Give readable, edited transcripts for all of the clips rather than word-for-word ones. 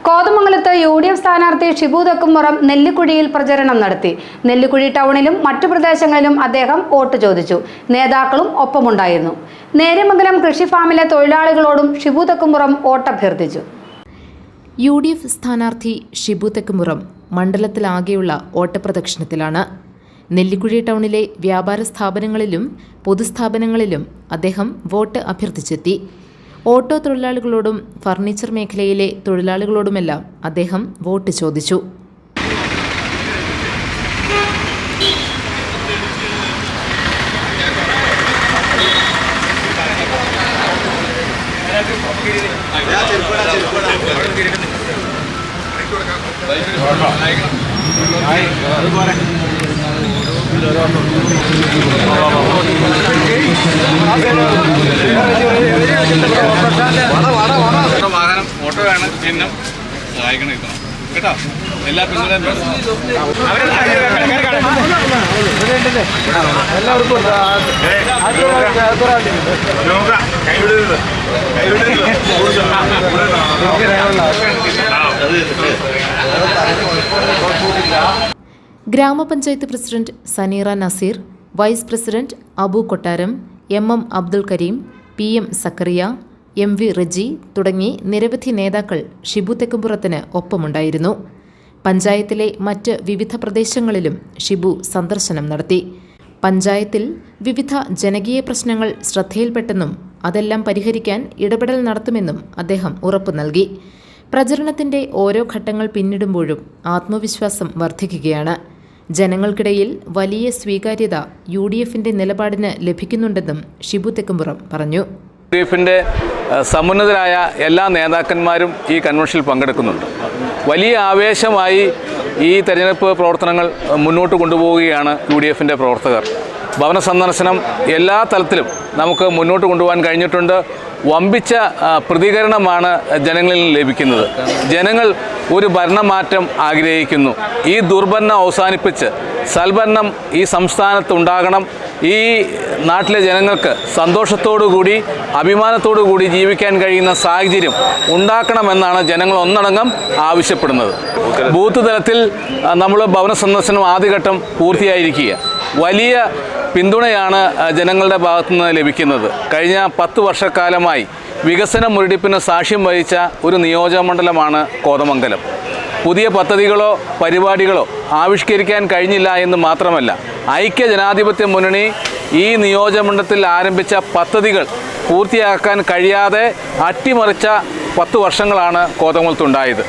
കോതമംഗലത്ത് UDF സ്ഥാനാർത്ഥി ഷിബു തെക്കുംപുറം നെല്ലിക്കുഴിയിൽ പ്രചരണം നടത്തി. നെല്ലിക്കുഴി ടൗണിലും മറ്റു പ്രദേശങ്ങളിലും അദ്ദേഹം വോട്ട് ചോദിച്ചു. നേതാക്കളും ഒപ്പമുണ്ടായിരുന്നു. നേര്യമംഗലം കൃഷി ഫാമിലെ തൊഴിലാളികളോടും ഷിബു തെക്കുംപുറം വോട്ടഭ്യർത്ഥിച്ചു. UDF സ്ഥാനാർത്ഥി ഷിബു തെക്കുംപുറം മണ്ഡലത്തിലാകെയുള്ള ഓട്ടപ്രദക്ഷിണത്തിലാണ്. നെല്ലിക്കുഴി ടൗണിലെ വ്യാപാര സ്ഥാപനങ്ങളിലും പൊതുസ്ഥാപനങ്ങളിലും അദ്ദേഹം വോട്ട് അഭ്യർത്ഥിച്ചെത്തി. ഓട്ടോ തൊഴിലാളികളോടും ഫർണിച്ചർ മേഖലയിലെ തൊഴിലാളികളോടുമെല്ലാം അദ്ദേഹം വോട്ട് ചോദിച്ചു. വാഹനം ഓട്ടോയാണ് ചിഹ്നം സഹായിക്കണം കേട്ടോ. എല്ലാ ഗ്രാമപഞ്ചായത്ത് president Saneera Nazeer, vice president Abu Kottaram, MM Abdul Kareem, PM Zacharia, MV Reji തുടങ്ങി നിരവധി നേതാക്കൾ ഷിബു തെക്കുംപുറത്തിന് ഒപ്പമുണ്ടായിരുന്നു. പഞ്ചായത്തിലെ മറ്റ് വിവിധ പ്രദേശങ്ങളിലും ഷിബു സന്ദർശനം നടത്തി. പഞ്ചായത്തിൽ വിവിധ ജനകീയ പ്രശ്നങ്ങൾ ശ്രദ്ധയിൽപ്പെട്ടെന്നും അതെല്ലാം പരിഹരിക്കാൻ ഇടപെടൽ നടത്തുമെന്നും അദ്ദേഹം ഉറപ്പു നൽകി. പ്രചരണത്തിന്റെ ഓരോ ഘട്ടങ്ങൾ പിന്നിടുമ്പോഴും ആത്മവിശ്വാസം വർദ്ധിക്കുകയാണ്. ജനങ്ങൾക്കിടയിൽ വലിയ സ്വീകാര്യത UDFന്റെ നിലപാടിന് ലഭിക്കുന്നുണ്ടെന്നും ഷിബു തെക്കുംപുറം പറഞ്ഞു. UDFന്റെ സമുന്നതരായ എല്ലാ നേതാക്കന്മാരും ഈ കൺവെൻഷനിൽ പങ്കെടുക്കുന്നുണ്ട്. വലിയ ആവേശമായി ഈ തെരഞ്ഞെടുപ്പ് പ്രവർത്തനങ്ങൾ മുന്നോട്ട് കൊണ്ടുപോവുകയാണ് UDFന്റെ പ്രവർത്തകർ. ഭവന സന്ദർശനം എല്ലാ തലത്തിലും നമുക്ക് മുന്നോട്ട് കൊണ്ടുപോകാൻ കഴിഞ്ഞിട്ടുണ്ട്. വമ്പിച്ച പ്രതികരണമാണ് ജനങ്ങളിൽ നിന്ന് ലഭിക്കുന്നത്. ജനങ്ങൾ ഒരു ഭരണമാറ്റം ആഗ്രഹിക്കുന്നു. ഈ ദുർഭരണം അവസാനിപ്പിച്ച് സൽഭരണം ഈ സംസ്ഥാനത്ത് ഉണ്ടാകണം. ഈ നാട്ടിലെ ജനങ്ങൾക്ക് സന്തോഷത്തോടുകൂടി അഭിമാനത്തോടുകൂടി ജീവിക്കാൻ കഴിയുന്ന സാഹചര്യം ഉണ്ടാക്കണമെന്നാണ് ജനങ്ങൾ ഒന്നടങ്കം ആവശ്യപ്പെടുന്നത്. ബൂത്ത് തലത്തിൽ നമ്മൾ ഭവന സന്ദർശനം ആദ്യഘട്ടം പൂർത്തിയായിരിക്കുക. വലിയ പിന്തുണയാണ് ജനങ്ങളുടെ ഭാഗത്തുനിന്ന് ലഭിക്കുന്നത്. കഴിഞ്ഞ 10 വർഷക്കാലമായി വികസന മുരടിപ്പിന് സാക്ഷ്യം വഹിച്ച ഒരു നിയോജകമണ്ഡലമാണ് കോതമംഗലം. പുതിയ പദ്ധതികളോ പരിപാടികളോ ആവിഷ്കരിക്കാൻ കഴിഞ്ഞില്ല എന്ന് മാത്രമല്ല, ഐക്യ ജനാധിപത്യ മുന്നണി ഈ നിയോജകമണ്ഡലത്തിൽ ആരംഭിച്ച പദ്ധതികൾ പൂർത്തിയാക്കാൻ കഴിയാതെ അട്ടിമറിച്ച 10 വർഷങ്ങളാണ് കോതമംഗലത്തുണ്ടായത്.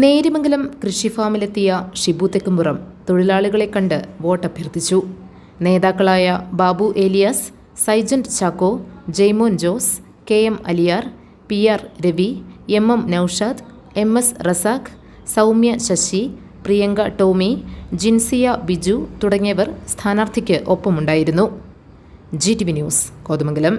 നേര്യമംഗലം കൃഷി ഫാമിലെത്തിയ ഷിബു തെക്കുംപുറം തൊഴിലാളികളെ കണ്ട് വോട്ടഭ്യർത്ഥിച്ചു. നേതാക്കളായ Babu Elias, സൈജന്റ് Chacko, Jaimon Jose, KM Aliyar, PR Ravi, MM Naushad, MS Razak, Soumya Sasi, Priyanka Tomy, Jinsiya Biju തുടങ്ങിയവർ സ്ഥാനാർത്ഥിക്ക് ഒപ്പമുണ്ടായിരുന്നു. GTV news, Kothamangalam.